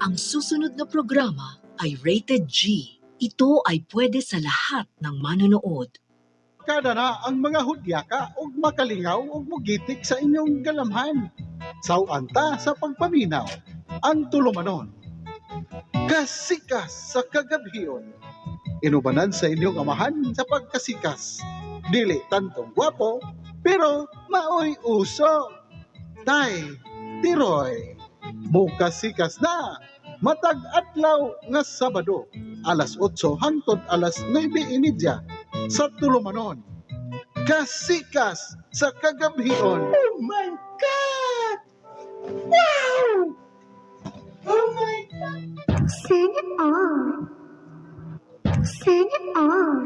Ang susunod na programa ay rated G. Ito ay pwede sa lahat ng manonood. Kada na ang mga hudyaka o makalingaw o mugitik sa inyong galamhan. Sawanta sa pagpaminaw, ang tulumanon. Kasikas sa kagabhiyon. Inubanan sa inyong amahan sa pagkasikas. Dili tantong gwapo, pero maoy uso. Tay, tiroy. Mukasikas na. Matag adlaw nga Sabado, alas 8 hangtod alas 9:30 sa tulumanon. Kasikas sa kagabhion. Oh my God! Wow! Oh my God! Sana all. Sana all.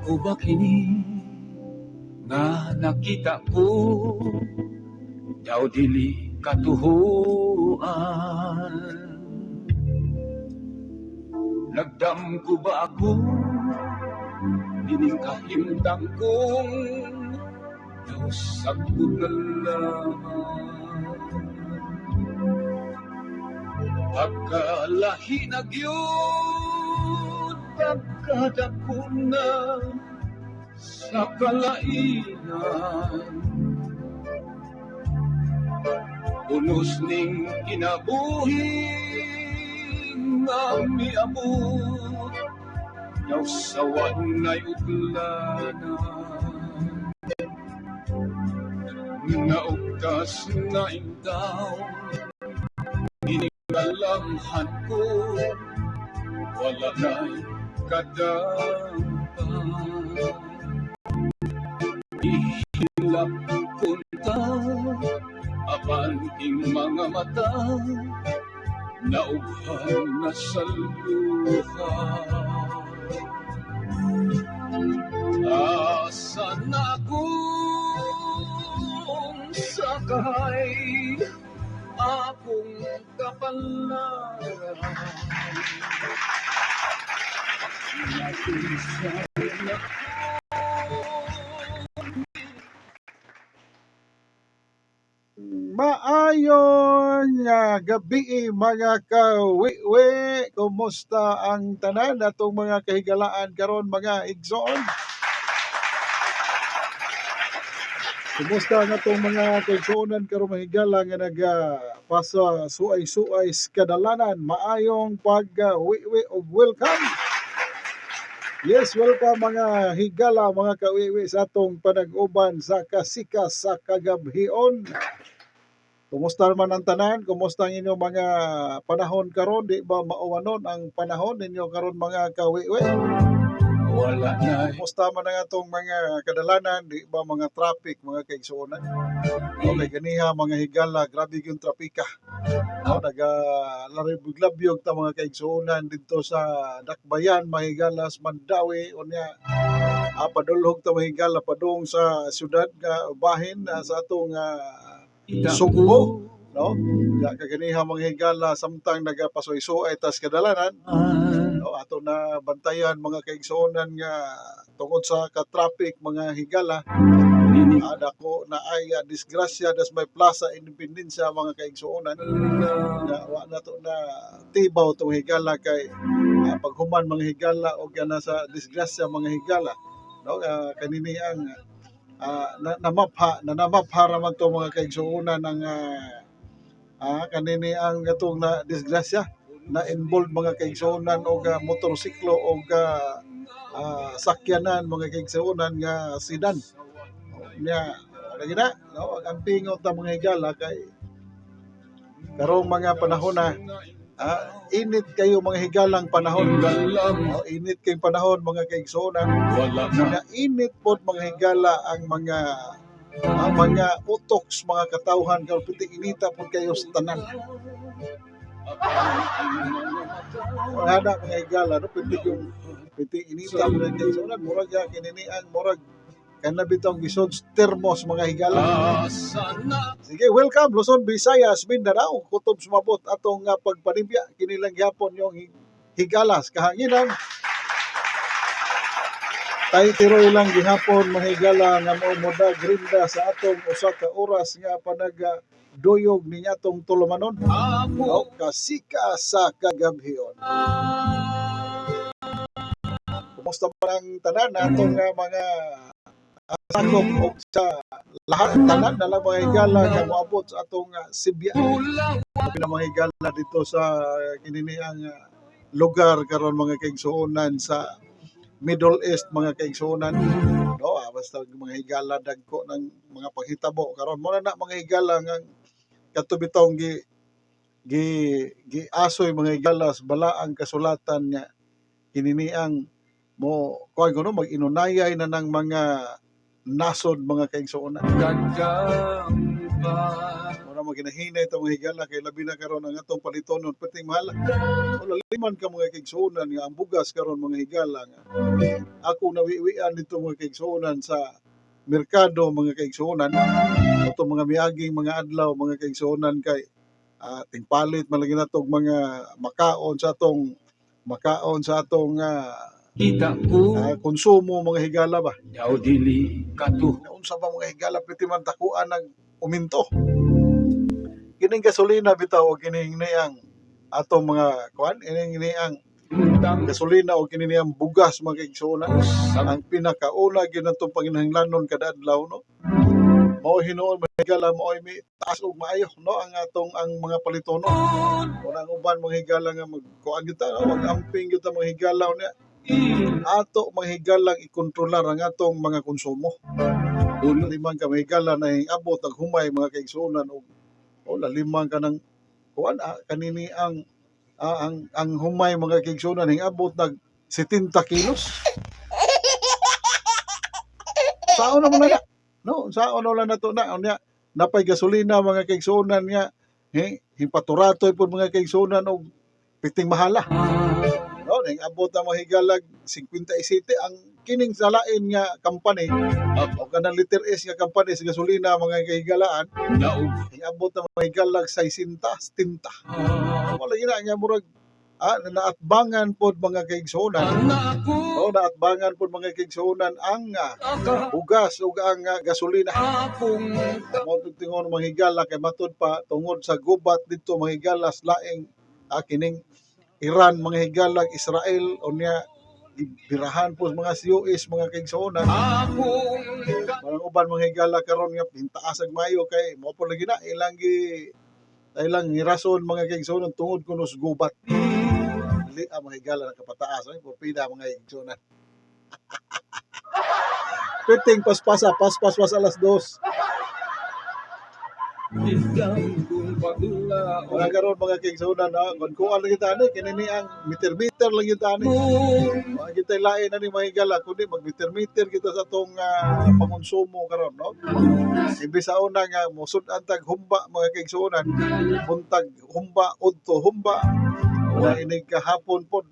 Ako ba kini nga nakita ko yaw dili katuhuan? Nagdam ko ba ako dining kahimtang kong yaw sagod na lang? Pagkalahi na gyud pagkadako na sa kalainan, unos ning kinabuhi nga miabot yaw sawan na'y utlanan. Naugtas na indaw inigalamhan ko, wala na'y kadampa. Ihilap punta apan ing mga mata, naughan na sa luha. Asa na akong sakay, akong kapalaran. Maayon nga gabi mga kawiwi. Kumusta ang tanan atong mga kahigalaan karon mga igsoon? Kumusta nga itong mga kaigsuonan karon mga higala nga nagpasa suay-suay kadalanan? Maayong pag-wiwi o welcome. Yes, welcome mga higala, mga kawiwi sa atong panag-uban sa kasikas sa kagabhion. Kumusta naman ang tanan? Kumusta ang inyong mga panahon karon? Di ba mauwanon ang panahon ninyo karon mga kawiwi? Wala na. Kumusta man ang atong mga kadalanan? Di ba mga traffic, mga kaigsuonan? Okay, ganiha mga higala, grabe yung trapika. Nagalaryog-labyog ta mga kaigsuonan dito sa Dakbayan, Mahigalas, Mandawi, unya padulhog ta mahigala padung sa syudad nga bahin sa atong Sugbo, no? Ya kaganiha mga higala samtang nagapasoy-soay tas kadalanan, no? Ato na bantayan mga kaigsuonan nga tungod sa ka-traffic mga higala. Dako na ay disgrasya das may Plaza Independencia mga kaigsuonan. Wa na to na tibaw tong higala kay paghuman mga higala o gana sa disgrasya mga higala, no? Kanini ang namapha raman to mga kaigsuonan ng kanini ang gatong na disgrasya na involved mga kaigsuonan og motorsiklo og sakyanan mga kaigsuonan nga sedan. Nya lagi na, no? Ang pingot ta mga higala kay karong mga panahon na init kayo mga higalang panahon. Init kayong panahon mga kaigsuonan. Na init po mga higala ang mga utoks, mga katawhan karon pitik inita po kayo sa tanan. Wala mga higala no pitik inita mga kaigsuonan murag kinini ang murag kana bitong gisod termos mga higala. asa na Sige, welcome Luzon, Visayas, Mindanao. Kutob sumabot atong pagpanibya kini lang gyapon yung higalas kahanginan. Tay tiroy lang gihapon mga higala nga mao modag rinda sa atong usa ka oras nga panaga duyog niya tong tulumanon. O kasika sa kagabhion. Kumusta man ang tanan atong mga sakop o sa lahat tanan na lang mga higala nga moabot sa atong Sibya. Mga mga higala dito sa kininiang lugar karon mga kaigsuonan sa Middle East mga kaigsuonan. No, basta mga higala dagko ng mga panghitabo karon mo na mga higala nga katubitong gi asoy mga higala sa balaang kasulatan nga kininiang mo kuan kuno mag-inunayay na ng mga nasod mga kaigsuonan. Muna maginahinay itong mga higala kay labi na karon ang atong palitonon perting mahal. Wala liman ka mga kaigsuonan nga ang bugas karon mga higala nga. Ako nawiwian dito mga kaigsuonan sa merkado mga kaigsuonan. Ito mga miaging mga adlaw mga kaigsuonan kay tingpalit malagi natong mga makaon sa atong kita ko konsumo mga higala ba. yaw dili katu Unsa ba mga higala piti man takuan ng uminto. Kining gasolina bitaw o kining niyang atong mga kuan ining niyang tang gasolina o kining niyang bugas mga kaigsuonan. Ang pinakauna gyud natong panginahanglanon kada adlaw no. Mao hinuon mga higala mao mi taas og maayo no ang mga palitonon. Unang uban mga higala nga magkuan gyud ta no? Mag-amping gyud ta mga higala niya. Ato mga higala ikontrolar ang atong mga konsumo. Limang ka mga higala na abot ang humay mga kaigsuonan o limang ka ng kuan kanini ang humay mga kaigsuonan hing abot nag 70 kilos. Saon na mo na no saon na nato na unya napay gasolina mga kaigsuonan nga himpaturatoy pud mga kaigsuonan og piting mahala. No, ning abot na mga higalag 57 ang kining sa lain nga company o kanang liter S nga company sa gasolina mga kahigalaan daog ning abot na mga higalag 60 tinta. Wala gina nga murag naatbangan pod mga kaigsuonan. O naatbangan pod mga kaigsuonan ang bugas ug ang gasolina. Mo tingon mga higala kay matud pa tungod sa gubat dito mga higalas laing kining Iran mga higalag Israel unya birahan po mga US mga kaigsuonan. Marang uban mga higala karon nga pintaasag mayo kay mo po lagi na ilang rason mga kaigsuonan tungod kuno sa gubat. Dili mga higala nakapataas ay pupida mga kaigsuonan. Piting paspas alas 2. Mga karon mga kaigsuonan kuan lagi tani kinini ang meter lang yung tani. Mga kita lain na ni mga higala kundi mag-meter kita sa atong pangonsumo karon no. Imbis sa una nga musud-an tag humba mga kaigsuonan, buntag humba udto humba. Wala inig kahapon pod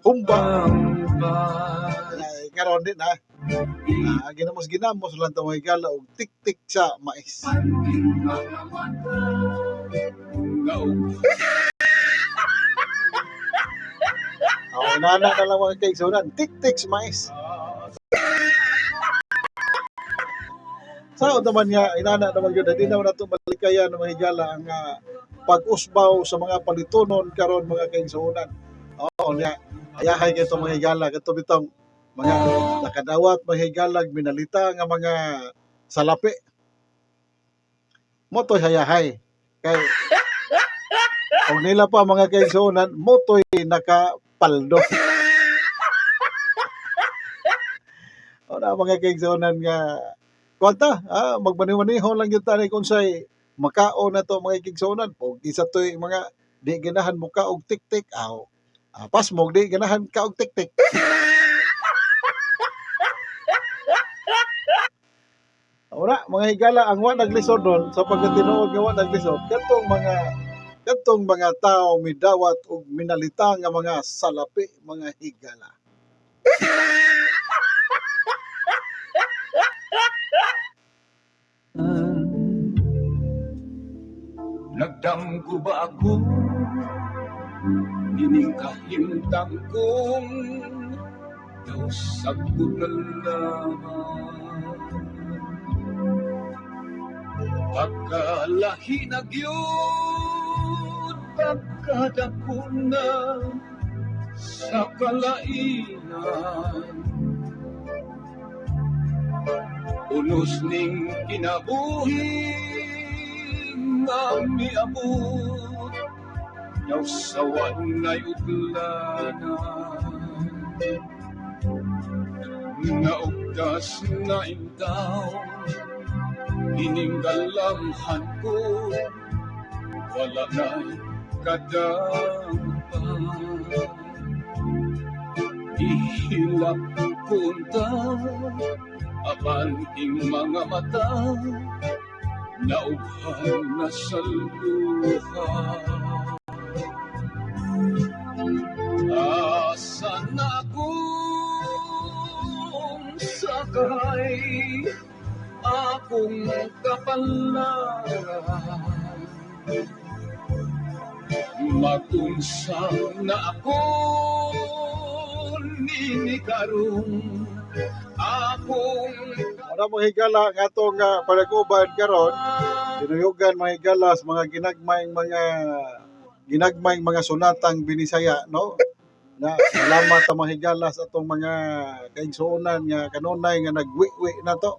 humba. Karon din ginamos lang ta mga higala og tik-tik sa mais. Inana na lang mga kaigsuonan, tik-tik sa mais. Sao naman nga inana naman yun, hindi naman nato balikayan ng mga higala ang pag-usbaw sa mga palitonon karon mga kaigsuonan. Niya ayahay kay itong mga higala kato bitong mga nakadawat mga higalag minalita nga mga salapi. Motoy hayahay kay og nila pa mga kaigsuonan motoy nakapaldo. Ora mga kaigsuonan nga kwanta magmani-maniho lang gyud tani kung say makaon na to mga kaigsuonan og isa toy mga di ganahan muka og tik-tik pasmog di ganahan ka og tik-tik. Ora mga higala ang wa naglisod don sa pagkatinuod nga wa naglisod kadtong mga tao midawat og minalita nga mga salapi mga higala. Nagdamgo ba ako? Ining kahimtang kong daw sagot na lamang. Pagkalahi na gyud, pagkadako na sa kalainan. Unos ning kinabuhi nga miabot, yaw sawan na yuglanan. Naugdas na indaw, ininggalamhan ko, wala na'y kadampan. Ihilap kunta, apan ing mga mata, naughan na sa luha. Asa na akong sakay, akong kapalaran. Magunsang na ako ninikarong akong Ano mga higala nga itong panaguban karon, dinuyugan mga higala sa mga ginagmayng mga sunatang binisaya, no? Na salamat ang mga higala sa itong mga kaigsuonan nga kanunay nga nagwiwi na to.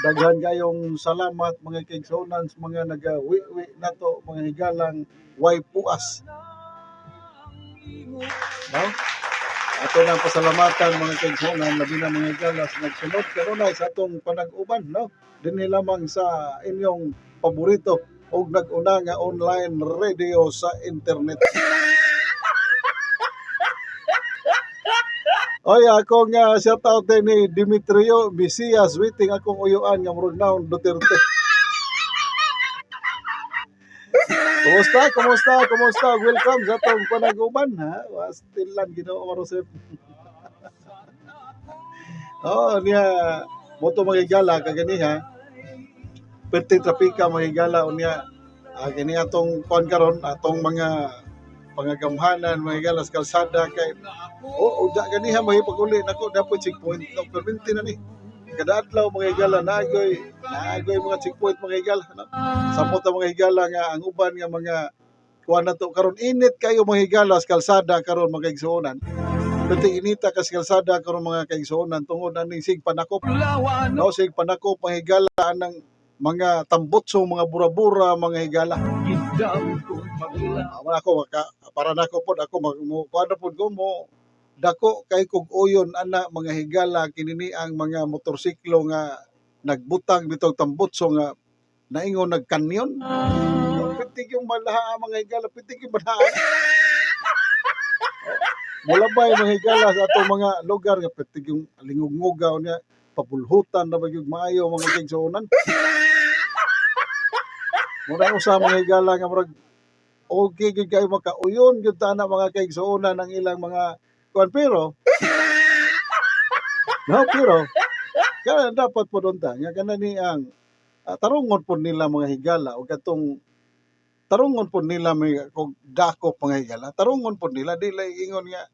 Daghan kayong salamat mga kaigsuonan sa mga nagawiwi na to, mga higalang way puas. No? Ato nang pasalamatan mga kaigsuonan, labi na mga higala sa nagsunod kanunay sa atong panag-uban, no? Dinhi lamang sa inyong paborito o nag-una nga online radio sa internet. Oy, ako nga shout out ni Dimitrio Vicias, waiting akong uyuan nga murag naon Duterte. Kumusta? Welcome sa atong panag-uban, ha? Still Ginoo Marosep. Niya moto mga higala kaganiha. Perti trapika mga higala unya kini atong kuan karon, atong mga pangagamhanan mga higala sa kalsada kay uja ganiha mahipag-uli nako dapat checkpoint no perminti na ni. Kada adlaw mga higala naagoy mga checkpoint mga higala, no? Samot ang mga higala nga ang uban nga mga kuan nato karon init kayo mga higala sa kalsada karon mga kaigsuonan. Perti inita ka sa kalsada karon mga kaigsuonan tungod aning sig panakop. No, sig panakop mga higala anang mga tambutso, mga bura-bura, mga higala. Para nako pod ako kuan pod ko mo dako kay kog uyon ana mga higala kinini ang mga motorsiklo nga nagbutang bitog tambutso nga naingon nagkanyon. Pitik yung malaha mga higala, pitik yung malaha. Mulabay mga higala sa atong mga lugar nga pitik yung lingog-ngugaw niya, papulhutan na bagyog maayo mga kaigsuonan. Muna usa mga higala nga murag okay gyud kayo makauyon gyud ta na mga kaigsuonan ang ilang mga kuan pero kaya dapat po doon ta nga kanani ang tarungon po nila mga higala o katong tarungon po nila may kog dako mga higala, tarungon po nila dili ingon nga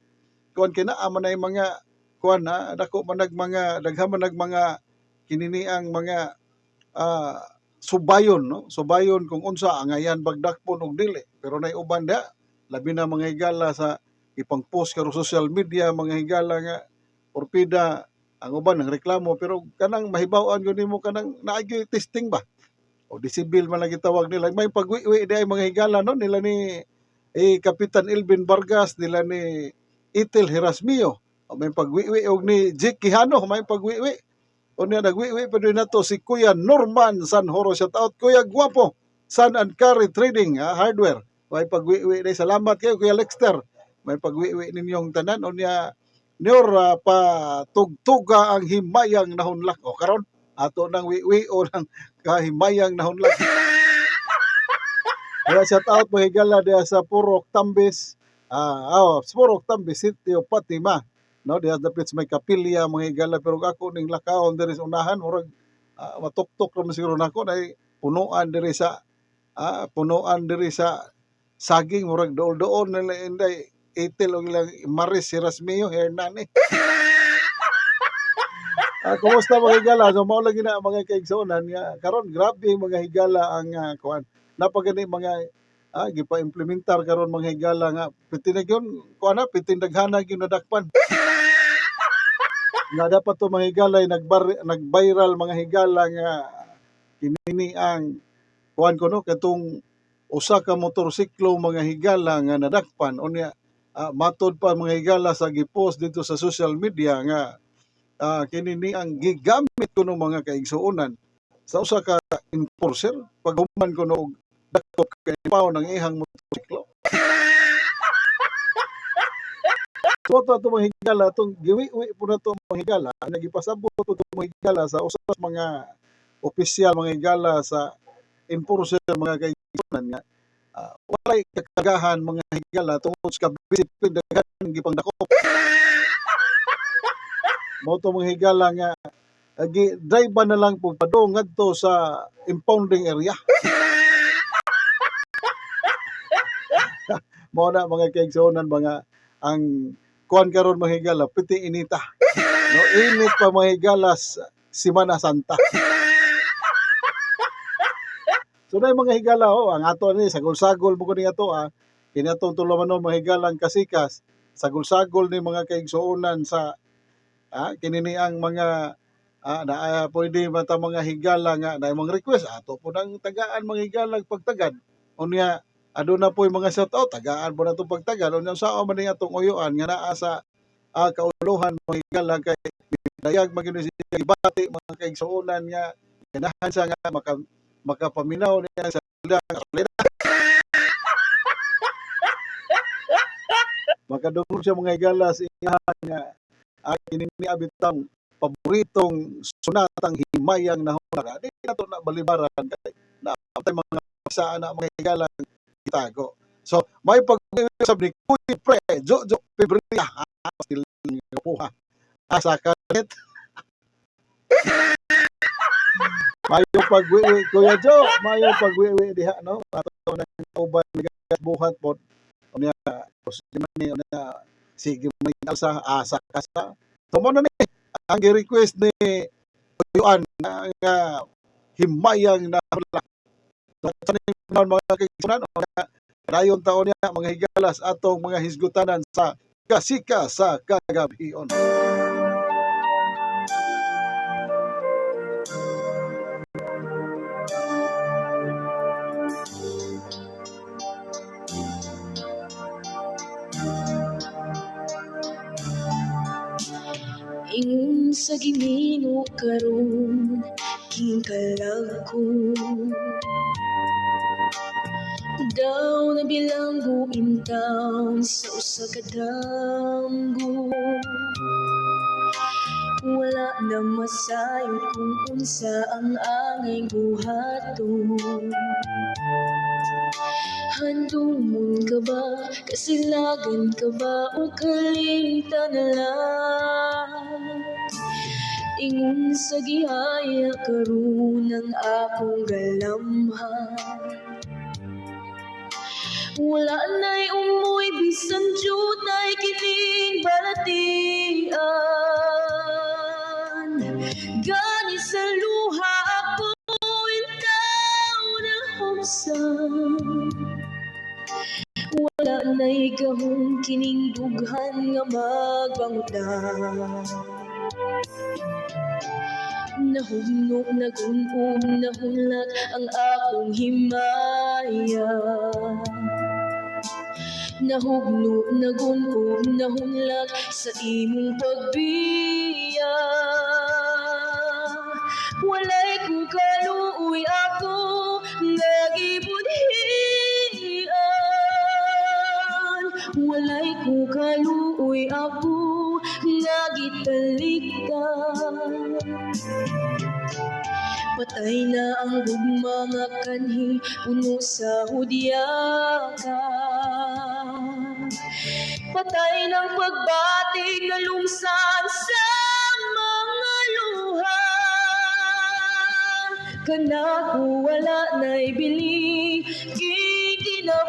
kuan kinaaman ay mga kuan na dako manag mga daghaman nag mga kinini ang mga subayon, no? Subayon kung unsa angayan bagdakpon og dili, pero nay uban da labi na mga higala sa ipang-post karo social media mga higala nga porpida ang uban ng reklamo pero kanang mahibaw-an gyud nimo kanang naagi testing ba o disibil man lagi tawag nila may pagwiwi di ay mga higala no nila ni Kapitan Elvin Vargas nila ni Itel Herasmio o may pagwiwi og ni Jake Quijano may pagwiwi o niya nagwiwi pa din nato si Kuya Norman Sanjoro, shout out Kuya Guapo Sun and Carry Trading Hardware may pagwiwi di salamat kayo Kuya Lexter may pagwiwi ninyong tanan o niya Nyor pa tugtuga ang himayang nahunlak. O karon ato nang wiwi o nang kahimayang nahunlak. Kaya shout out mga higala diya sa Purok Tambis. Purok Tambis City of Fatima. No, diya dapit sa may kapilya mga higala pero ako ning lakaon diri sa unahan murag matuktok ra siguro nako na punuan diri sa punuan diri sa saging murag dool-dool nila inday itil og ilang Maris si Rasmio Hernani. Kumusta mga higala? So mao lagi na mga kaigsuonan nga karon grabe mga higala ang kuan. Napagani mga gipa-implementar karon mga higala nga pitinagyon kuan na pitindaghanag yung nadakpan. Nga dapat to mga higala ay nag-viral mga higala nga kini ang kuan ko no katong usa ka motorsiklo mga higala nga nadakpan unya matod pa mga higala sa gipost dito sa social media nga kini ni ang gigamit kuno mga kaigsuonan sa usa ka enforcer paghuman kuno og dakop kay pao ng ihang motorsiklo. So to mga higala tong giwi-wi po na to mga higala nagipasabot to mga higala sa usa sa mga opisyal mga higala sa enforcer mga kaigsuonan nga walay kakagahan mga higala tungod sa kabisipin daghan gipangdakop. Mo to mga higala nga drive na lang po padong ngadto sa impounding area. Mo na mga kaigsuonan mga ang kuan karon mga higala piti inita. No init pa mga higala Semana Santa. So na mga higala ang ato ni sagol-sagol mo kini ato kini atong tulumanon mga higala ang kasikas sagol-sagol ni mga kaigsuonan sa kini ni ang mga pwede mata mga higala nga na mga request ato po nang tagaan mga higala pagtagad unya aduna po yung mga shout out tagaan po na itong pagtagad unya sao man ni atong uyoan nga naa sa kauluhan mga higala kay dayag magino siya ibati mga kaigsuonan nga ganahan sa nga makapaminaw niya sa makadungog siya mga higala sa iyahan nga kini abitang paboritong sunatang himayang nahuna di na to na balibaran kay naapay mga pagsaan na mga higalang itago. So may pag-usab ni Kuya Pre Jojo Febreria still puha asa kanet mayo pagwiwi Kuya Jo mayo pagwiwi diha no ato na uban buhat pod unya ni unya sige may sa asa kasa tumo na ni ang request ni Uyuan nga himayang na hula. So sa mga kaigsuonan dayon taon niya mga higalas atong mga hisgutanan sa kasika sa kagabion. Ingon sa Ginoo karon king kalag ko daw na bilanggo in town sa usa ka danggo wala na masayo kung unsa ang angay buhaton handumon ka ba kasilagan ka ba o kalimtan na lang ingon sa gihaya karon ang akong galamhan wala na'y umoy bisan jutay kining balatian gani sa luha ako intaw na humsan wala na'y gahong kining dughan nga magbangutan nahugnog nagunog nahulak ang akong himaya nahugno nagunog nahulak sa imong pagbiya walay ko kaluoy ako nagibudhian walay ko kaluoy ako nagitalikdan patay na ang gugma nga kanhi puno sa hudyaka patay ng pagbatig na lungsan sa mga luha kanako wala na'y bili kinabuhi.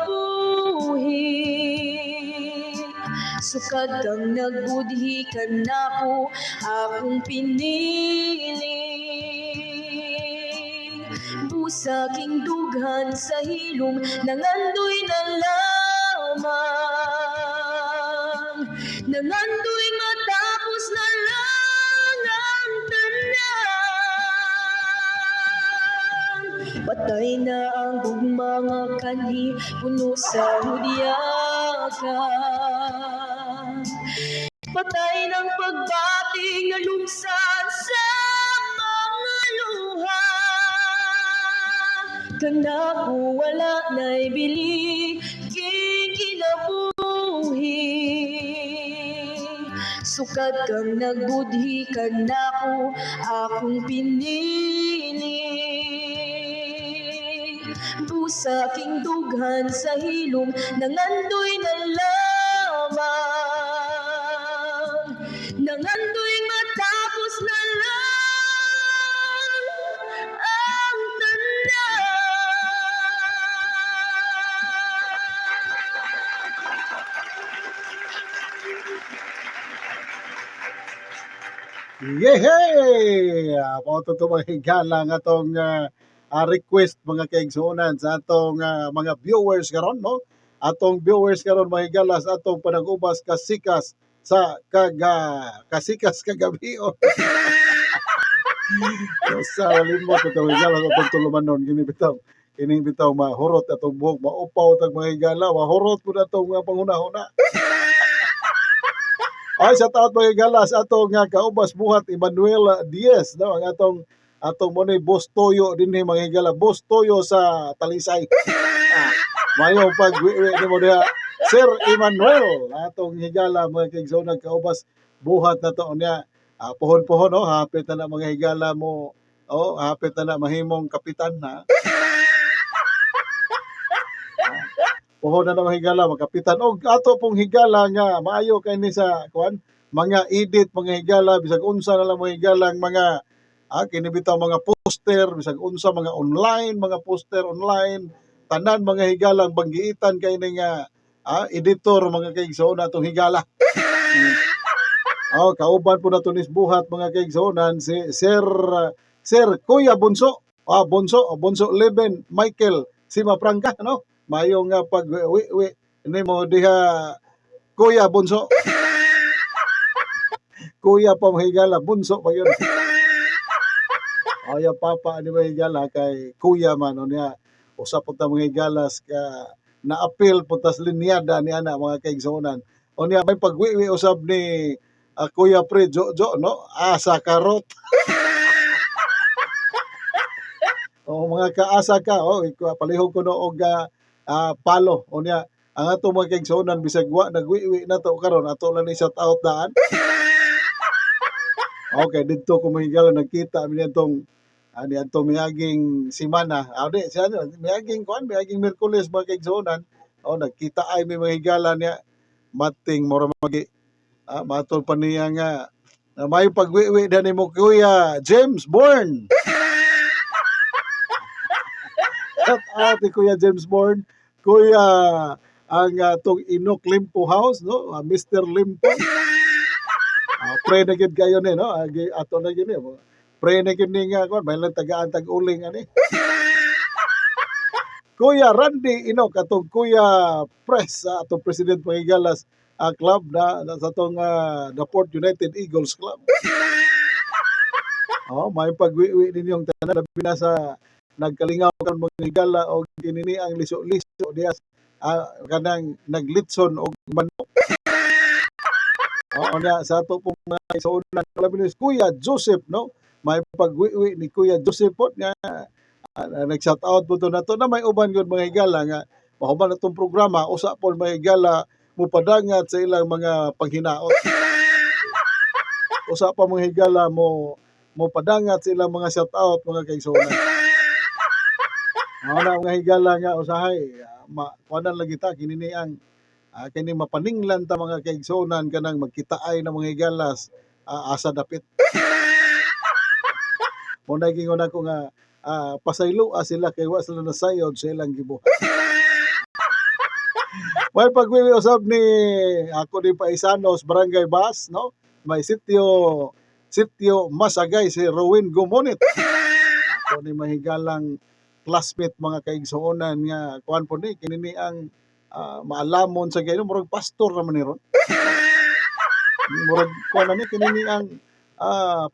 Sukad kang nagbudhi kanako akong pinili. Busaking dughan sa hilom nangandoy na lamang. Nangandoy matapos na lang ang tanan. Patay na ang gugmang kanhi puno sa hudyakan. Patay ng pagbati nga lumsan sa mga luha. Kanako wala na'y bili kinabuhi. Sukad kang nagbudhi kanako akong pinili. Busaking dughan sa hilom nangandoy na lamang. Nangandoy matapos na lang ang tanan. Yehey! Mao to mga higala nga atong request mga kaigsuonan sa atong mga viewers karon, no? Atong viewers karon mga higala sa atong panag-ubas kasikas sa kasikas kagabi. Sa limot ito higala sa atong tulumanon kini bitaw. Kining bitaw mahurot atong buhok, maupaw tag mga higala, mahurot pud atong mga panghuna-huna. Ay sa taot mga higala sa atong kaubas buhat Emmanuel Diaz, no? Ang atong mo ni Boss Toyo dinhi mga higala, Boss Toyo sa Talisay. Mayo pag-wiwi ni mo diha Sir Emmanuel, atong higala mga kaigsuonan kaubas buhat na to niya. Pohon-pohon, no? Hapit na mga higala mo, hapit na mahimong kapitan na. Pohon na mga higala makapitan og ato pong higala nga maayo kay ni sa kuan mga edit mga higala bisag unsa na lang mga higalang mga kini bitaw mga poster bisag unsa mga online mga poster online tanan mga higalang banggiitan kay ni nga editor mga kaigsoon atong higala. Kauban po nato nis buhat mga kaigsoonan si Sir Kuya Bunso. Bunso Leben Michael Sima Prangka, no? Mayo nga pag-wi ini mo diha Kuya Bunso. Kuya pa mahigala Bunso pa yun. Ay papa ni mahigala kay Kuya man niya. Usa po ta mahigalas ka na-appeal po tas linyada ni ana mga kaigsuonan. O niya may pag-wi usab ni Kuya Pre Jojo, no? Asa karot. O mga kaasa ka, palihog ko no og palo o niya ang ato mga kaigsuonan bisag wa nagwiwi na to karon ato lang ni shout out daan. Okay, dito ko mahigala nagkita mi atong miaging simana. Di siya miaging Miyerkules mga kaigsuonan. Nagkita ay may mahigala niya mating mura magi matol pa niya nga may pagwiwi dani mo Kuya James Bourne. Shout out ni Kuya James Bourne. Kuya ang tong Inok Limpo House, no? Mr. Limpo. Pray na gid kayo ni, no? Ato na gid ni. Pray na gid ni nga kon may lang tagaan tag-uling ani. Kuya Randy Inok atong Kuya Press atong President Pangigalas club na sa atong the Port United Eagles Club. May pagwiwi ninyong tanan labi na sa nagkalingaw kan mga higala o kinini ang liso-liso diya kanang naglitson og manok. Na sa ato pong mga saunan labi ni Kuya Joseph, no? May pagwiwi ni Kuya Joseph po nga nag-shout out po to na to na may uban yun mga higala nga mahuman itong programa usa po mga higala mupadangat sa ilang mga panghinaot. Usa pa mga higala mo padangat sa ilang mga shout out mga kaigsuonan. Na mga higala nga usahay kuanan lagi ta kinini ang kini mapaninglan ta mga kaigsuonan kanang magkitaay na mga higalas asa dapit. Mo naging una ko nga pasaylua sila kay wa sila nasayod sa ilang gibuhat. May pagwiwi usab ni ako ni Paisanos Barangay Bas, no? May sitio Masagay si Rowin Gumonit. Ako ni mahigalang classmate mga kaigsuonan nga kuan po ni kini ang maalamon sa gayon murag pastor naman ni ron. Murag kuan ni kini ang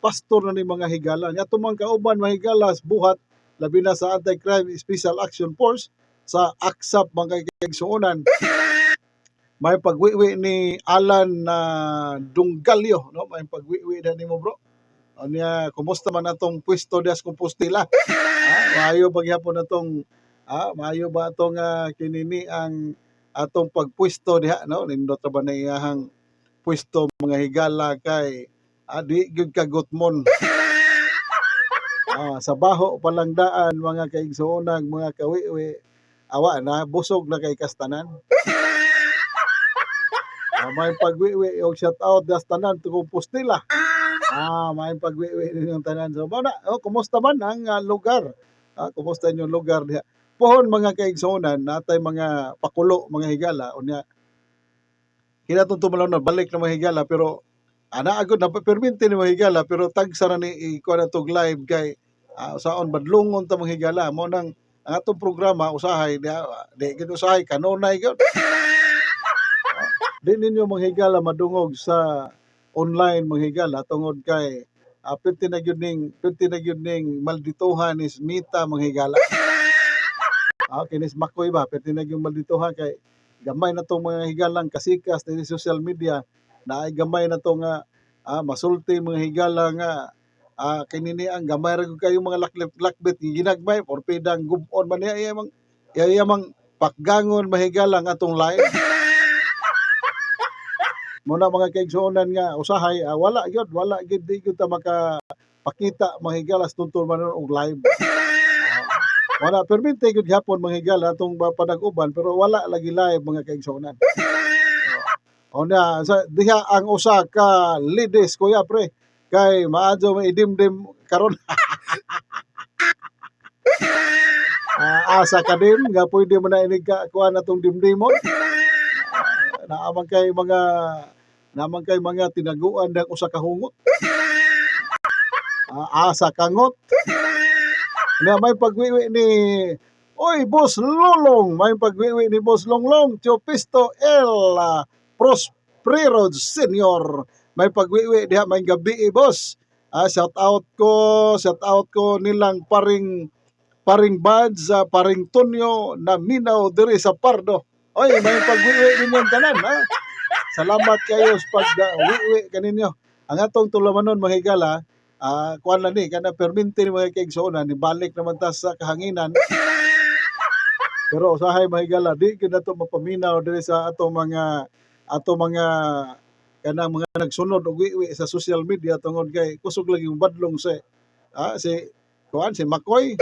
pastor na ni mga higala. Nga tumang kauban mahigalas buhat labi na sa Anti-Crime Special Action Force sa AXAP mga kaigsuonan. May pagwiwi ni Alan Dunggalyo, no? May pagwiwi na nimo bro. Anya kumusta man atong pwesto des Compostela? Maayo pagyapon atong maayo ba atong kinini ang atong pagpwesto diha, no? Nindot ra ba na iyahang pwesto mga higala kay di gyud kagutmon. Sa baho palang daan mga kaigsuonag mga kawiwi awa na busog na kay kastanan. May pagwiwi og shout out das tanan to Compostela. May pagwiwi ninyong tanan. So na, kumusta man ang lugar? Kumusta inyong lugar diha? Pohon mga kaigsuonan natay mga pakulo mga higala unya kinatong tumalaw balik na mga higala pero agud na perminti ni mga higala pero tagsa na ni ikuha na tog live kay saon badlungon ta mga higala mo nang ang atong programa usahay di gid usahay kanunay gyud. Di ninyo mga higala madungog sa online mga higala tungod kay pwede na gyud ning maldituhan is mita mga higala. Kinis makoy ba pwede na gyud maldituhan kay gamay na tong mga higalang kasikas sa social media na ay gamay na tong masulti mga higala nga kinini ang gamay ra kayo mga lakbit ginagmay for pedang gubon man iya mang pakgangon mahigala ang atong live. Muna mga kaigsuonan nga usahay wala gyud di gyud ta makapakita mga higala tuntun man og live. Wala permite gyud hapon mga higala atong panag-uban pero wala lagi live mga kaigsuonan. Sa diha ang usa ka ladies kuya pre kay maadyo maidimdim karon. Asa ka din nga pwede mo na inig kuha na tong dimdimon. Naamang kay mga tinaguan ng usa ka hungot. Asa kangot. Na may pagwiwi ni Boss Lolong, may pagwiwi ni Boss Longlong, Teopisto L. Prosperod Senior. May pagwiwi diha may gabi boss. Shout out ko nilang paring Bads, paring Tonyo na minaw diri sa Pardo. May pagwiwi ninyong tanan Salamat kayo sa pag-wiwi kaninyo. Ang atong tulamanon mga higala, kuan lang ni kana perminti ni mga kaigsuonan ni balik naman ta sa kahanginan. Pero usahay mga higala di gyud nato mapaminaw diri sa atong mga kanang mga nagsunod og wiwi sa social media tungod kay kusog lagi yung badlong si Makoy.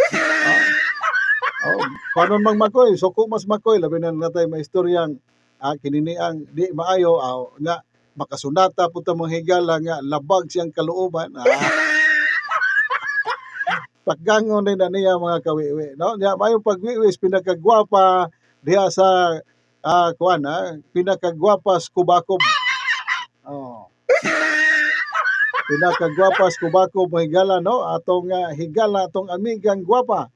Panon mang Makoy, suko mas Makoy labi na natay maistoryang kinini ang di maayo nga makasunata puta mga higala nga labag siyang kalooban. Paggangon din na niya mga kawiwi, no? Nya mayong pagwiwis pinakagwapa diha sa pinakagwapa sa Kubakob. Pinakagwapa sa Kubakob mga higala, no? Atong higala atong amigang gwapa.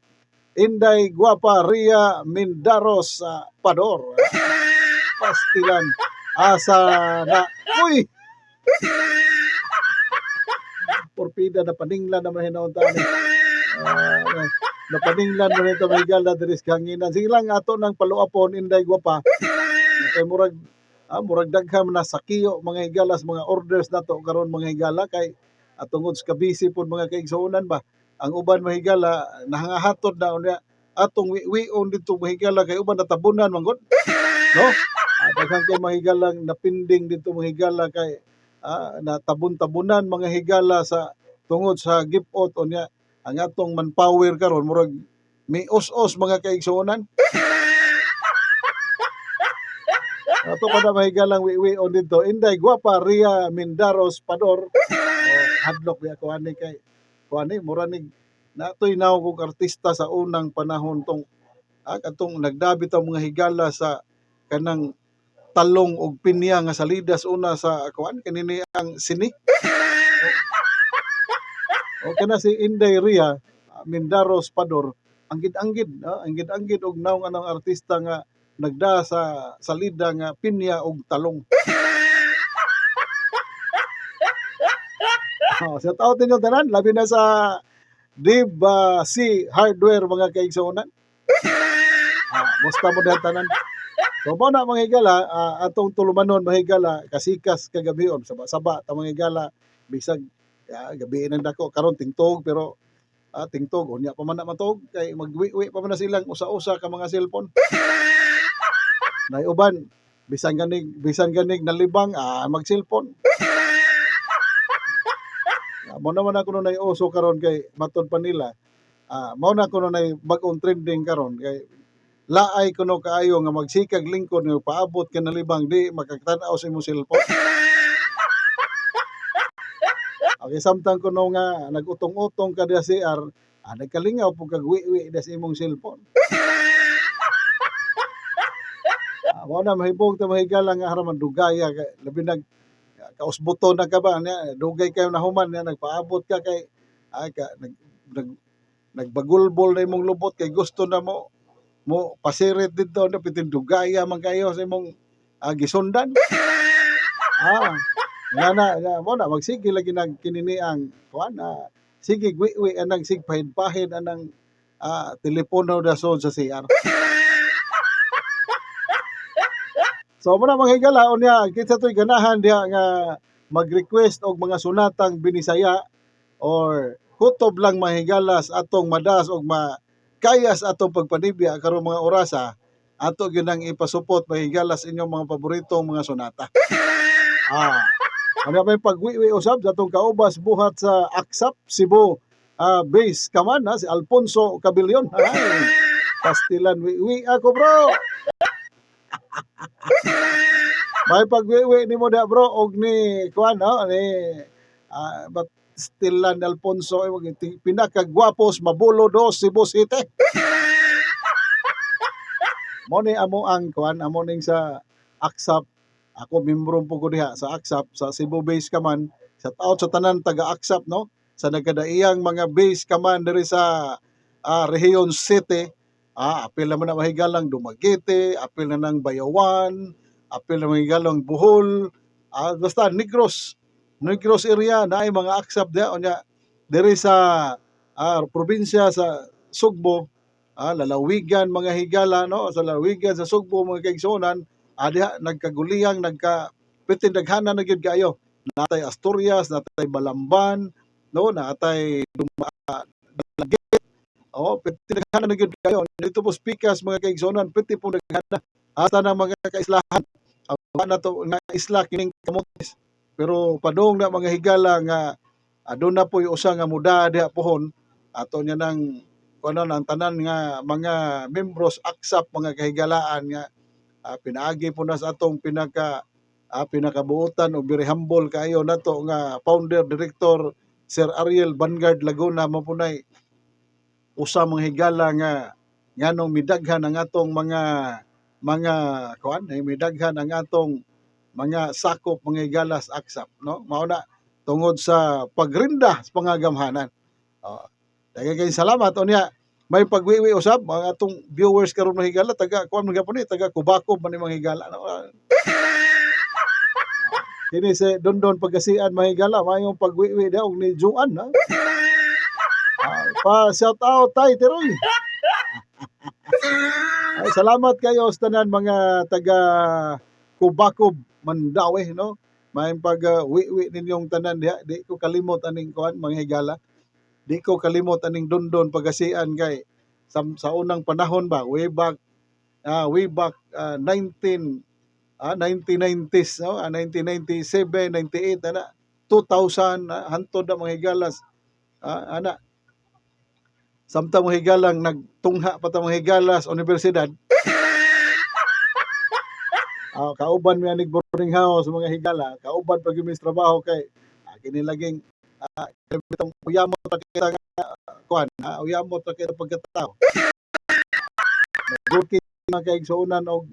Inday Gwapa Ria Mindaros Pador. Pastilan asa na porpida na paninglan naman hinaon ta ni na paninglan mo nito may gala diri sa kanginan sige lang ato nang paluapon Inday Gwapa kay murag daghan na sakiyo mga higalas mga orders nato karon mga higala kay atungod sa kabisi pod mga kaigsuonan ba ang uban mga higala nahangahatod na unya atong wiwion dito mga higala kay uban natabunan manggod no. Daghang kay mga higalang napinding dito mga higala kay natabon-tabunan mga higala sa tungod sa gipot o niya ang atong manpower karon murag may os-os mga kaigsuonan. Ato pa na mga higalang wiwi on dito Inday Gwapa Ria Mindaros Pador hadlok ya kuani kay kuani mura ni Natoy naw kog artista sa unang panahon tong katong nagdabit ang mga higala sa kanang talong og pinya nga salidas una sa kuan kanini ang sini. O kana si Inday Ria Mindaros Pador anggid-anggid og naong anong artista nga nagda sa salida nga pinya og talong. Shout out ninyo tanan labi na sa Dib si Hardware mga kaigsuonan. Musta mo diha tanan. So mo na mga higala atong tulumanon mga higala kasikas kagabion saba ta mga higala bisag gabi nang dako karon tingtog pero tingtog unya pa man na matog kay magwiwi pa man na silang usa-usa ka mga cellphone. Nay uban bisan ganig nalibang mag cellphone. Mao naman ako nay uso karon kay matud pa nila. Mao na kuno nay bag-ong trending karon kay laay kuno kaayo nga magsikag lingkod nga paabot ka nalibang di makakatan-aw sa imong cellphone. Okay, samtang kuno nga nagutong-utong ka diha CR, nagkalingaw po kagwiwi diha sa imong cellphone. Mao na mahibog ta mahigala nga haraman dugaya kay labi nag kausbuto na ka ba niya dugay kayo nahuman niya nagpaabot ka kay nagbagulbol na imong lubot kay gusto na mo pasirit dito na pitin dugaya man kayo sa imong gisundan. Mo na magsige lagi nang kinini ang kuan sige gwi anang sigpahid-pahid anang telepono da sa CR. So mo na mga higala unya kinsa toy ganahan diha nga mag-request og mga sunatang binisaya or kutob lang mga higala sa atong madas og kayas atong pagpanibya karon mga orasa ato ginang ipasupot mga higala sa inyong mga paboritong mga sunata. Ano may pagwiwi usab sa atong kaubas buhat sa Aksap Cebu base kaman si Alfonso Cabillon. Pastilan wiwi ako bro. May pagwiwi nimo da bro og ni kuan ni but Stilan Alfonso pinakagwapos mabulo do Cebu City. Mo ni amo ang kuan amo ning sa Aksap. Ako membro po ko diha sa Aksap sa Cebu base kaman. Shout out sa tanan taga Aksap no sa nagkadaiyang mga base kaman diri sa Region City. Apil naman na mahigalang Dumaguete, apil na ng Bayawan, apil na mahigalang Bohol, basta Negros area na ay mga Aksap diha onya diri sa probinsya sa Sugbo, lalawigan mga higala no sa lalawigan sa Sugbo mga kaigsuonan, diha nagkaguliyang pitin daghanan na gyud kayo. Natay Asturias, natay Balamban, no, natay piti daghanan na gyud kayo. Dito po speakers mga kaigsuonan, piti po daghanan. Asa na mga kaislahan. Na to nga isla kining Camotes. Pero padung na mga higala nga aduna po usa nga muda diha pohon ato nya nang kuno ang tanan nga mga membros Aksap mga kahigalaan nga pinaagi po na sa atong pinakabuutan o very humble kayo nato nga founder director Sir Ariel Vanguard Laguna mapunay usa mga higala nga nganong midaghan ang atong mga kuan midaghan ang atong mga sakop mga higalas Aksap no mao na tungod sa pagrinda sa pangagamhanan. Daghang salamat unya may pagwiwi usab mga atong viewers karon mga higala taga kuan mga gapon taga Kubakob man mga higala no. Kini si Dondon Pagasian mga higala mayong pagwiwi daw ni Juan na. Pa shout out tay Teroy. Ay, salamat kayo sa tanan mga taga Kubakob Mandawi no. May pag-wiwi ninyong tanan diha di ko kalimot aning kuan mga higala. Di ko kalimot aning Dondon Pagasian kay sa unang panahon ba way back 1990s no 1997 98 ana 2000 hantod na mga higalas ana samtang mga higalang nagtungha pa ta mga higalas universidad. Kauban mi anig boarding house mga higala kauban pag trabaho kay kini laging Bitong uyamot ra kita nga kuan, uyamot ra kita pagkatao. Nag-booking mga kaigsuonan og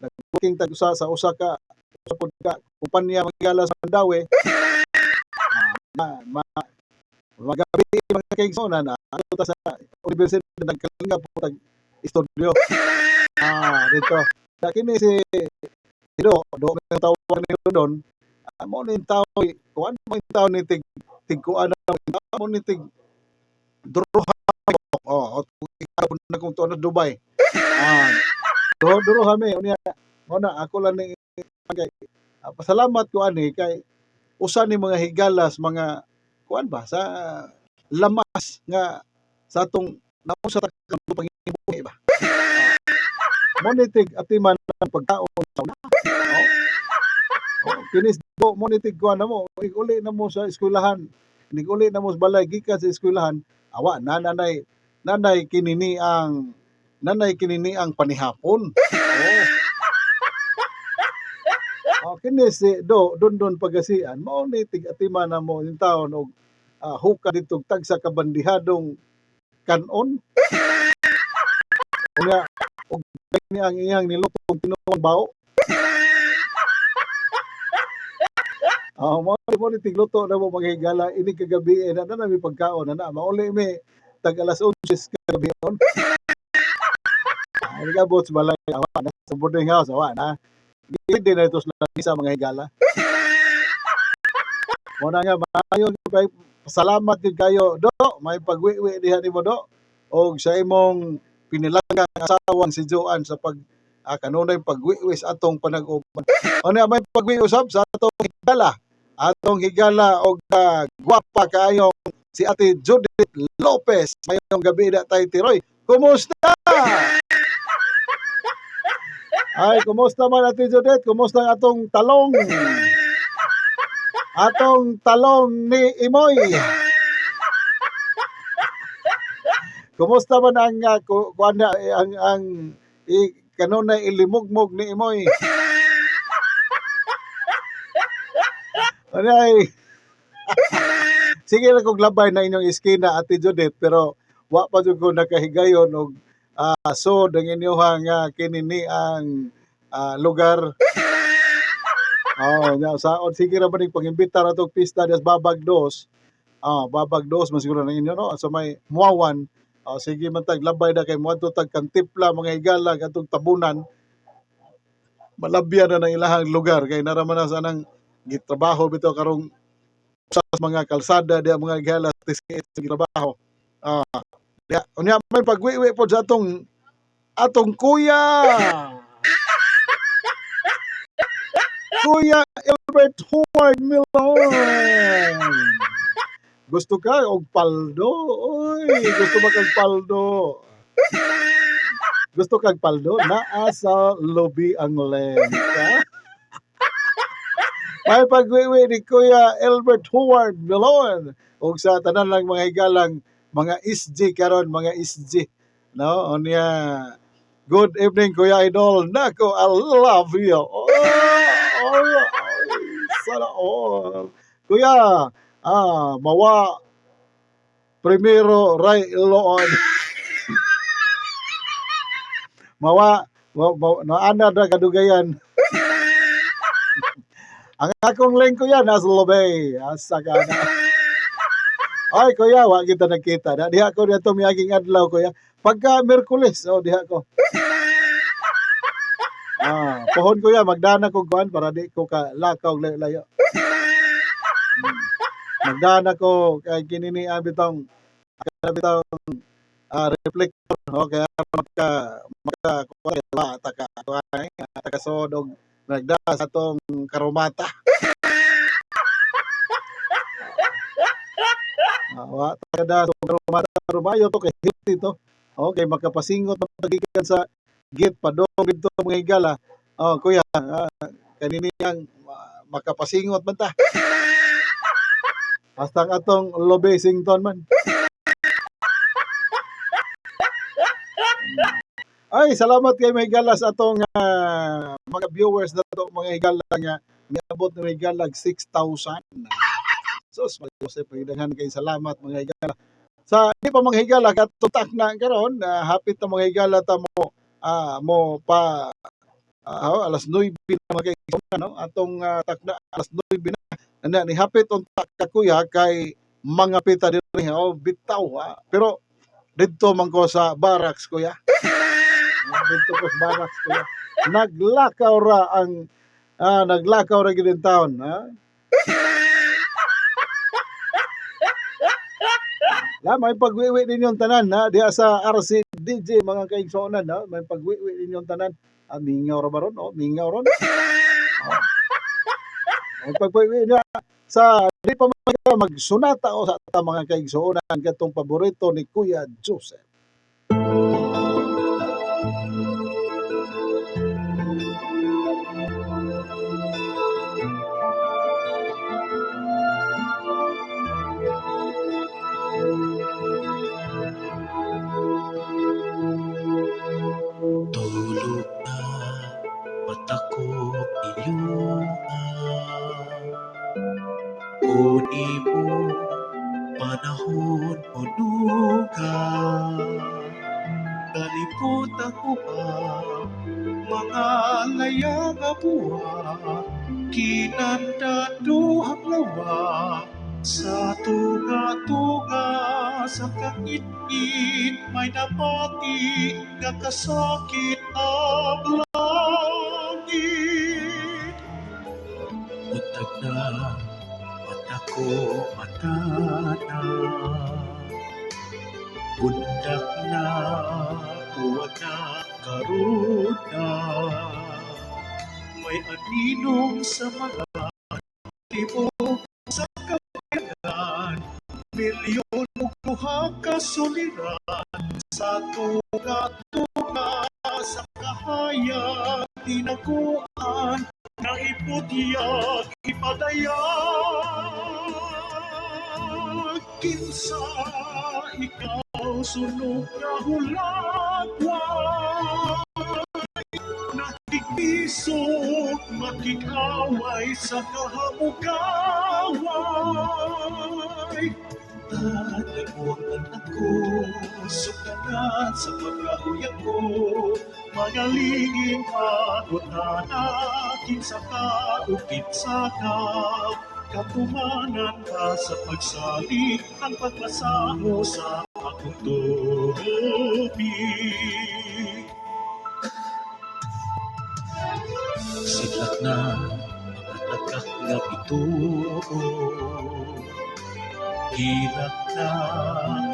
nag-booking tag usa sa usa ka kumpanya magigala sa Mandawi. Magabi mga kaigsuonan ato ta sa universidad nagkalinga po tag estudyo. Dito. Kini si do may tawag nilo doon. Mo ni tao kuan mo tao ni tigkuan mo ni tig duruha ikaw na kung tuon na Dubai. Duro kami unya na ako lang ni pasalamat ko ani kay usa ni mga higalas mga kuan ba sa lamas nga sa atong nausa ta panghibuhi ba. Monitig atiman ang pagkaon sa una. Kinis do monitig ko na mo uli na mo sa eskwelahan. Uli na mo sa balay gikan sa eskwelahan. Awa nanay kinini ang panihapon. Kinis don pagasian mao ni tig-atiman na mo yung taon og hukad dito tag sa kabandihadong kanon. Unya og ni ang iyang nilutong tinuong bao. Mo ni tigluto na mo maghigala ini kagabi na mi pagkaon na mauli mi tag alas 11 kagabi on. Ay gabot sa balay awa na sa boarding house awa na. Hindi na ito sa mga higala. Muna nga maayo kay salamat din kayo do may pagwiwi diha nimo do og sa imong pinilanggang asawang si Joan sa pag kanunay pagwiwis atong panag-uban. Ano may pagwiwi usab sa atong higala og gwapa kaayong si Ate Judith Lopez. Mayong gabi na tayo Tiroy. Kumusta? Ay, kumusta man Ate Judith? Kumusta ang atong talong? Atong talong ni Imoy. Kumusta man ang kanunay ilimugmog ni Imoy? Ay, sige lang kong labay na inyong iskina Ate Judith pero wa pa jud ko nakahigayon og so ang inyong kinini ang lugar. Saon sige ra ba ning pag-imbita ra tog pista des Babag 2. Babag 2 man siguro na inyo no sa may Muawan. Sige man tag labay na kay moadto tag Kantipla mga higala atong tabunan. Malabyan na ng ilahang lugar kay naraman na sa nang gitrabaho bitaw karong sa mga kalsada dia mga higala sa trabaho. Unya may pagwiwi po sa atong kuya. Kuya Albert Howard Milon. Gusto ka og paldo? Oy, gusto ba kag paldo? Gusto kag paldo? Naa sa lobby ang lenta. May pagwiwi ni Kuya Albert Howard Milon og sa tanan lang mga higalang mga SG karon mga SG no unya good evening Kuya Idol nako I love you sana all Kuya mawa primero Ray Loon mawa naana na kadugayan ang akong link Kuya nasa lobby asa ka na. Ay, Kuya, wa kita nakita. Diha ko dito miyaging adlaw, Kuya. Pagka Miyerkules, diha ko. Pohon, Kuya, magdana ko kuan para di ko ka lakaw layo. Magdana ko kay kinini bitong reflector, kaya maka kuan taka sodog nagda sa tong karumata. Kada rumayo to kay hit ito. Okay, makapasingot magikan sa gate padong dito mga higala. Kuya, kanini ang makapasingot man ta. Basta ang atong lobby sington man. Ay, salamat kay mga higala sa atong mga viewers na to mga higala nga niabot na higala 6,000. Sus, Joseph, pagdaghan kay salamat mga higala. Sa di pa mga higala katutak na karon, hapit na mga higala ta mo pa alas 9 na mga kaigsoonan, no? Atong takda alas 9 na ni hapit unta ka kuya kay mga pita diri bitaw pero didto man ko sa barracks kuya. Didto ko sa barracks kuya. Naglakaw ra gid in town, ha? May pagwiwi ninyong tanan diha sa RCDJ mga kaigsuonan, may pagwiwi ninyong tanan. Mingaw ra ba ron? Mingaw ron. May pagwiwi niya sa di pa magsunata o sa mga kaigsuonan katong paborito ni Kuya Joseph. Tulog na mata ko iyong uni mo panahon o dugang kalimutan ko ba mga layang abuha kinandaduhang lawa sa tunga-tunga sa kangit-ngit may napati nga kasakit ang langit. Buntag na mata ko mata na bundak na huwag na karoon na may aninong sa mga tibok sa kabayan milyon o kuha kasuliran sa tunga-tunga sa kahayag tinaguan na iputiyag ipadayag kinsa ikaw sunog na hulagway nakikisok makikaway sa kahamugaway Nagbuwang anak ko, sukanan sa pagkahuyag ko, magalingin pagutanakin sa kaukit sa katumanan ka sa pagsalik ang pagpasaho sa akong tubig. Sidlak na naglagak nga bituo, hirap na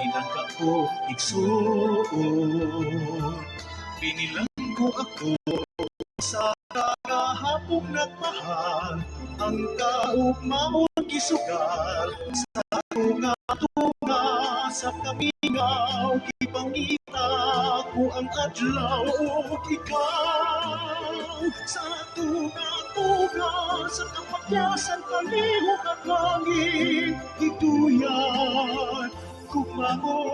minangka ko igsuon, binilang ko ako sa kahapong nagmahal, ang kaugmaon gisugal sa tunga-tunga sa kamingaw, ipangita ko ang adlaw ikaw sa tunga-tunga sa kapakyasan kalihok at langit ituyan kugma mo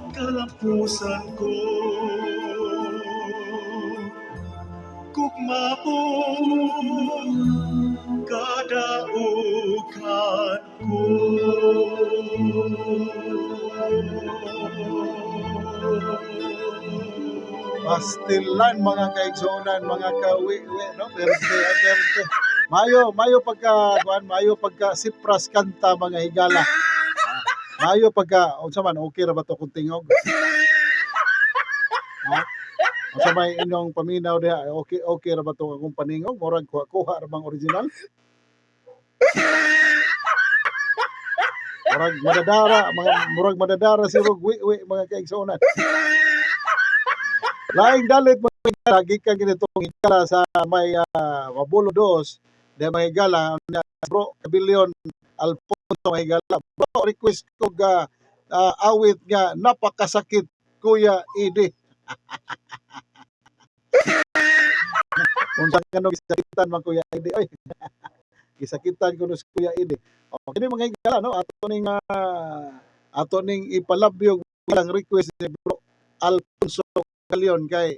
kalampusan ko kugma mo kadaugan ko. Pastilan mga kaigsuonan, mga kawiwi, no? Perte. Mayo pagka sipras kanta mga higala. Mayo pagka unsa man okay ra ba to kung tingog? Ha? Unsa may inyong paminaw diha, okay ra ba to akong paningog? Murag kuha ra bang original? Murag madadara si Rugwi mga kaigsuonan. Laing dalit mga higala, gikan ginitong higala sa may Mabulo 2, de mga higala, bro, Kabilyon, Alfonso mga higala, bro, request ko awit nga, napakasakit, Kuya Idi. Unsang kanong gisakitan man Kuya Idi, oy. Gisakitan ko si Kuya Idi. O, kini mga higala, no, ato ning ipalabyog ang request ni bro Alfonso Leon kay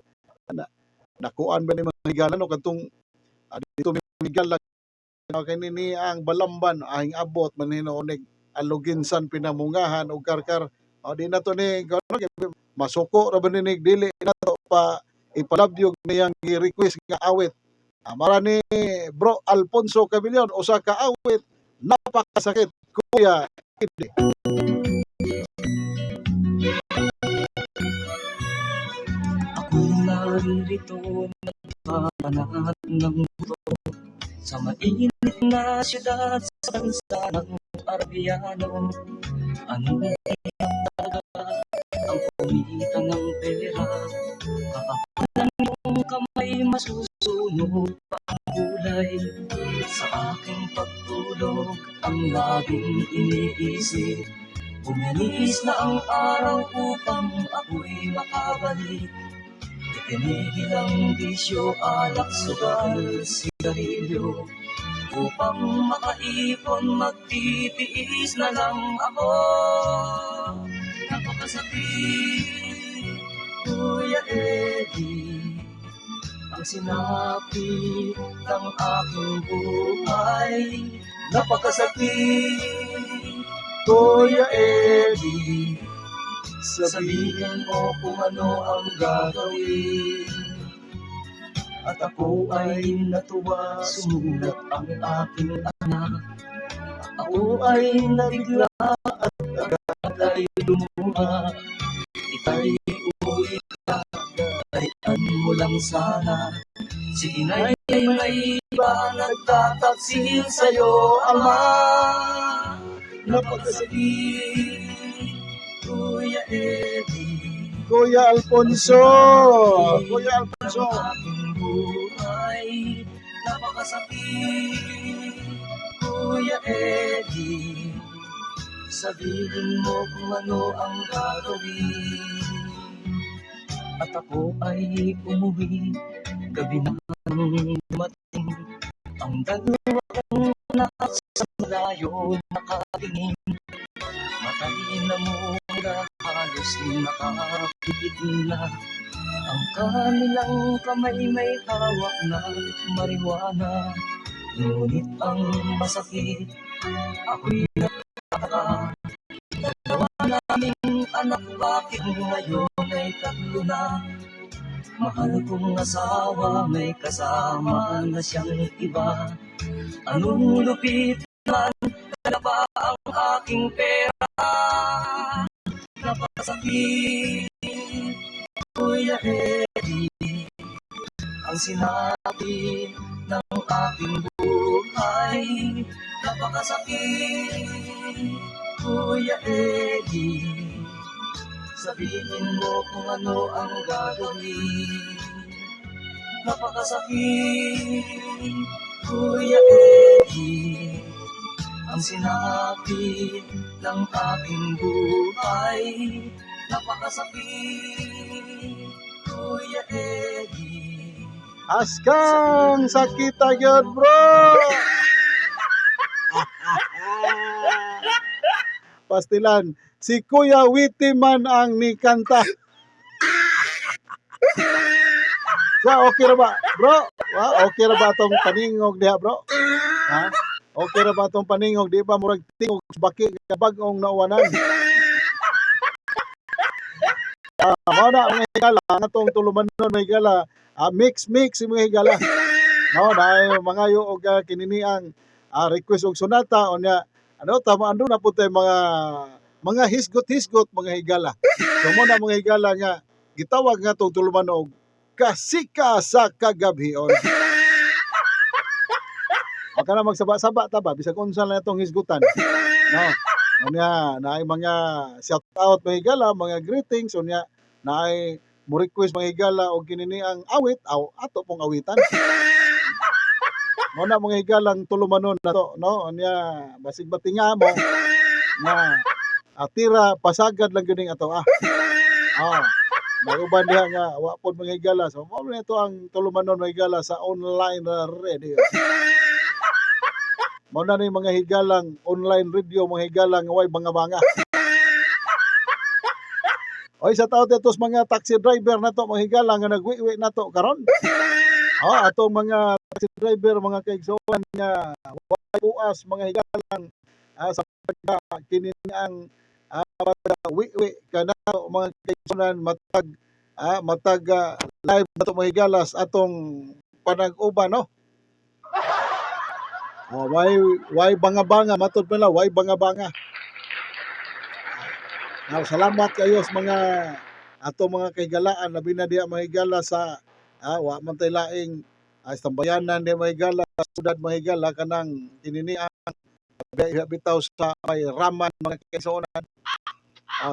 nakuan ba ni mga higala no katong dito may higala kanini ang balamban ang abot man hinonig aluginsan pinamungahan og karkar. O di na to ni masuko ra ba ni dili na to pa ipalabyog niyang gi-request nga awit. Mara ni Bro Alfonso Cabillon usa ka awit napakasakit kuya hindi. Ako naririto nagpapanat ng buto sa mainit na siyudad sa bansa ng Arabiano. Ano talaga ang kumita ng pera? Kakapalan yung kamay masusunog pa ang kulay. Sa aking pagtulog ang laging iniisip. Bumilis na ang araw upang ako'y makabalik. Itinigil ang bisyo, alak, sugal, sigarilyo. Upang makaipon, magtitiis na lang ako. Napakasakit, Kuya Eddie, ang sinapi ng aking buhay. Napakasakit, Kuya Eddie, sabihin mo kung ano ang gagawin. At ako ay natuwa, sumulat ang aking anak. Ako ay nabigla at agad ay lumuha. Ika'y uuwi ka, kayaan mo lang sana. Si inay ay may iba, nagtataksil sa'yo, ama. Napakasakit, Kuya Eddie, Kuya Alfonso. Kuya Alfonso. ang aking buhay. Napakasakit, Kuya Eddie, sabihin mo kung ano ang gagawin. At ako ay umuwi, gabi na nang dumating. Ang dalawa kong anak sa malayo nakatingin. Matay na mula, halos nakapigit na. Ang kanilang kamay may hawak na marijuana. Ngunit ang masakit, ako'y nakaka. Dalawa naming anak, bakit ngayon ay tatlo na? Mahal kong asawa, may kasama na siyang iba. Anong lupit man, dala pa ang aking pera. Napakasakit, Kuya Eddie, ang sinabi ng aking buhay. Napakasakit, Kuya Eddie, sabihin mo kung ano ang gagawin. Napakasakit, Kuya Eddie, ang sinabi ng aking buhay. Napakasakit, Kuya Eddie. Askang sakita gyud bro. Pastilan, si Kuya Witty man ang nikanta. Sa okay ra ba, bro? Okay ra ba tong paningog diha, bro? Ha? Okay ra ba tong paningog, di ba murag tingog baki ka bag-ong nawanan? Mao na mga higala, natong tulumanon mga higala, mix mga higala. No, dahil mga yo og kininiang request og sonata onya ano tama ando na pud tay mga hisgot mga higala. So mo na mga higala nga gitawag nga tong tulumanon og kasika sa kagabhion. Baka na magsaba-saba ta ba bisag unsa lang itong hisgutan. No. Unya naay mga shout out mga higala, mga greetings unya naay mo request mga higala og kininiang awit ato pong awitan. Mo na mga higalang tulumanon na to, no? Unya basig batinga mo na tira pasagad lang gyud ato Nauban diha nga wa pod mga higala. So mo na ito ang tulumanon mga higala sa online radio. Mo na ni mga higalang online radio mga higalang way banga-banga. Oy sa tawo tetos mga taxi driver na to mga higala nga nagwiwi na to karon. Atong mga taxi driver mga kaigsunan nga wala buas mga higalan sa pagka kini ang pagwiwi kana mga kaigsunan matag live nato mga higalas atong panag-uban no. Why banga-banga matod pala why banga-banga. Salamat kayo sa mga ato mga kahigalaan labi na diha mahigala sa wa man tay laing istambayanan di mahigala sudad mahigala kanang kinini ang bitaw sa may raman mga kaigsunan.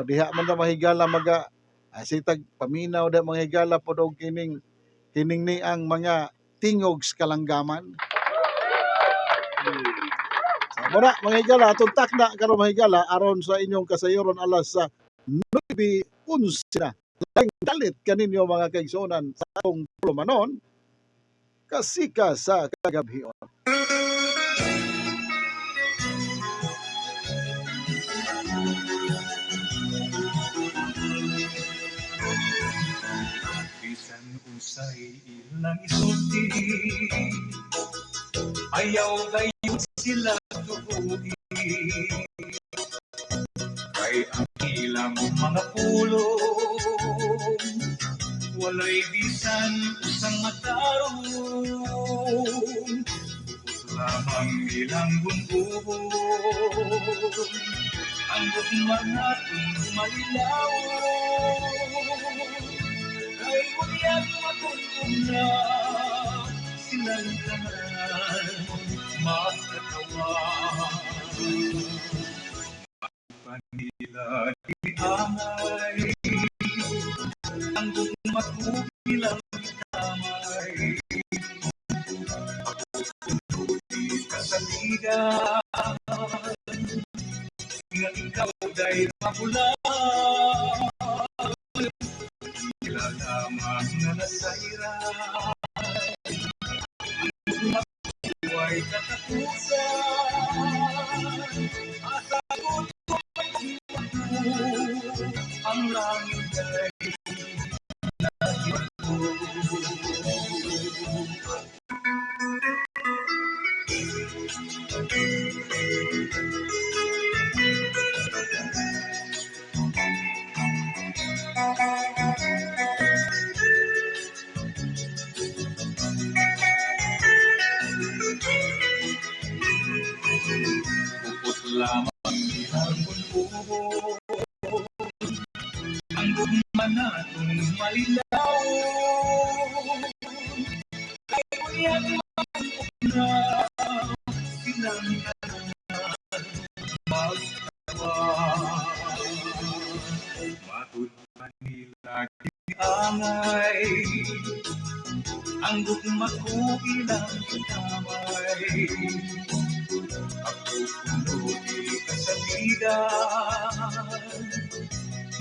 Diha man ta mahigala maga sitag paminaw da mga higala pod og kining ni ang mga tingog sa kalanggaman. Muna mga higala atong takna karon mga higala aron sa inyong kasayuron alas sa 9:11 na. Laing dalit kaninyo mga kaigsunan sa atong pulumanon kasika sa kagabhion. Bisan usay ilang isulti, ayaw gayon sila tubuhi. Kay ang ilang mga pulong, walay bisan usang matarong. Bukod lamang ilang bumbong, ang bukman natin malilaw. Kay unyag matungkong na silang tanan magkatawa. Panila di amay, ang magkukilang tamay. Ako kundi kasaligan, nga ikaw dahil mabulan. Sila lamang na nasairan, buhay katapusan. Asa ko ang langit ay nagibago. Bukod lamang ilang bumbong, ang bugman natong malilaw. Kay unyag matungkong na silang tanan magtawa. Matud pa nila kiangay, ang gugma ko ilang tamay. Ako kuno di kasaligan,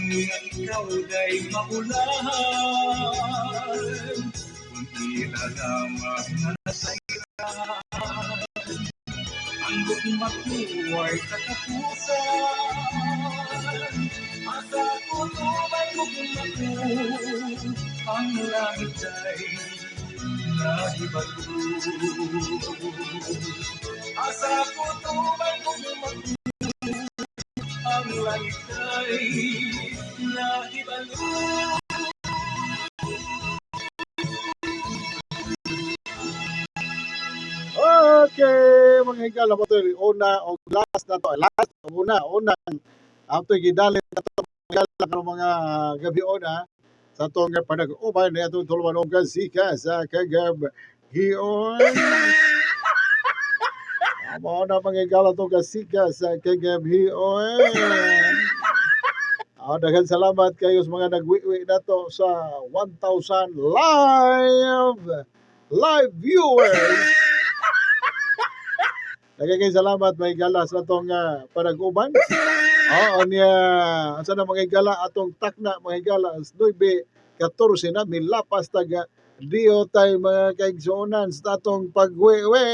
nga ikaw day maulahan. Kung ila lamang na nasairan, ang gugma ko ay katapusan. Asa ko tumay gugma ko, ang langit ay nahibago. Asa ko tumay gugma ko, ang langit ay nahibago. Okay, mga higala po ito. Una o last na to. Last, unang after gidalit na to mga gabi una sa itong panag-uban na itong tuluman o kasika sa kagabhion. Mga na mga higala itong kasika sa kagabhion. Daghan salamat kayo sa mga nagwiwi na to sa 1,000 live viewers. Nagiging salamat mga higala sa itong panag-uban. Niya, asa na mga higala atong takna mga higala 9:14 na milapas taga diyo tay mga kaigsuonan sa atong pagwewe.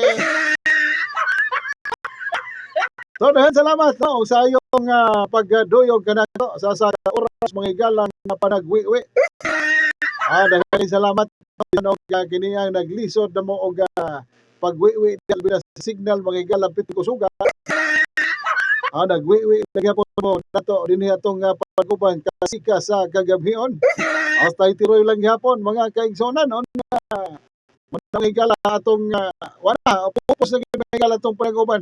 So dahan salamat no sa iyong pagduyog kanako sa oras mga higala nga panagwewe. Dahan salamat og kini ang naglisod na mo og pagwiwi sa signal manghigala pito kusuga. Nagwiwi lagi po mo nato dinhi atong pag-uban kasika sa kagabhion. Hasta tiroy lang gihapon mga kaigsonan on manghigala atong wala pupos lagi manghigala atong pag-uban.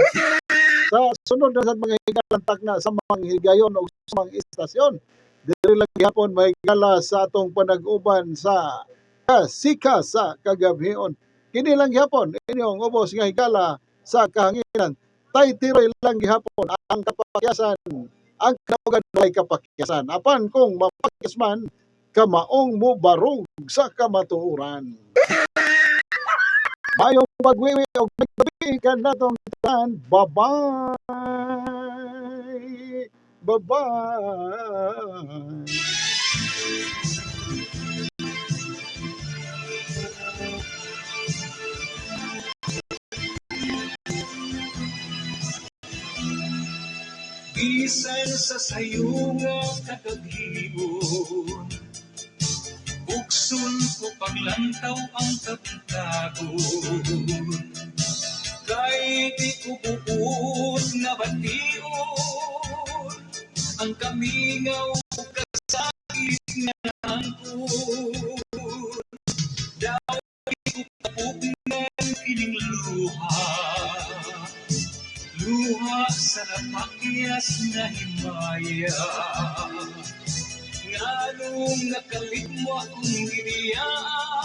Sa sunod na sa mga higalan takna sa mga higayon o sa mga istasyon. Diri lang gihapon mahigala sa atong panag-uban sa kasika sa kagabhion. Kini lang gihapon inyong ubos nga higala sa kahanginan. Tay tiroy lang gihapon ang kapakyasan, ang kaugan ay kapakyasan. Apan kung mapakyas man, kamaong mo barog sa kamatuoran. Mayong pagwiwi o paggabi ka natong tan. Bye-bye! Bye-bye! Bisan sa sayo nga kagabhion, bukson ko paglantaw ang kapitagon. Kay di ko buot na bation, ang kamingaw kasakit nga angkon. Daw di ko kapugnan kining luha sa napakyas na himaya. Nganong nakaligmo akong giniyaan,